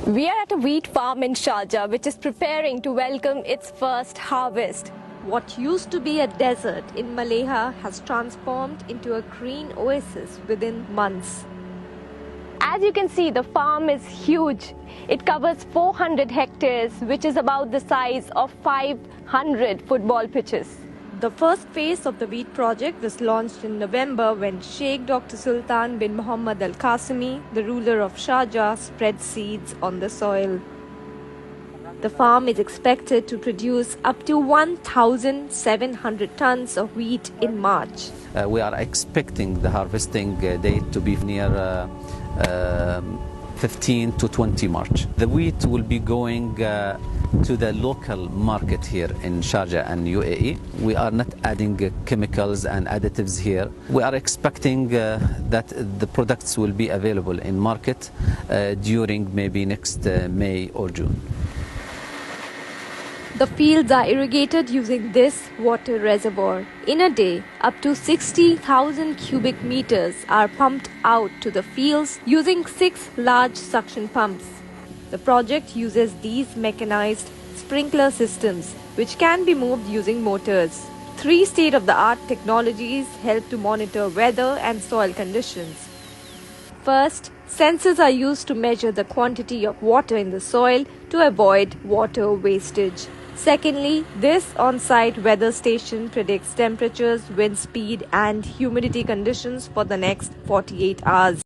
We are at a wheat farm in Sharjah, which is preparing to welcome its first harvest. What used to be a desert in Mleiha has transformed into a green oasis within months. As you can see, the farm is huge. It covers 400 hectares, which is about the size of 500 football pitches. The first phase of the wheat project was launched in November when Sheikh Dr. Sultan bin Muhammad Al-Qasimi, the ruler of Sharjah, spread seeds on the soil. The farm is expected to produce up to 1,700 tons of wheat in March. We are expecting the harvesting date to be near 15 to 20 March. The wheat will be going to the local market here in Sharjah and UAE. We are not adding chemicals and additives here. We are expecting that the products will be available in market during maybe next May or June. The fields are irrigated using this water reservoir. In a day, up to 60,000 cubic meters are pumped out to the fields using 6 large suction pumps. The project uses these mechanized sprinkler systems, which can be moved using motors. 3 state-of-the-art technologies help to monitor weather and soil conditions. First, sensors are used to measure the quantity of water in the soil to avoid water wastage. Secondly, this on-site weather station predicts temperatures, wind speed, and humidity conditions for the next 48 hours.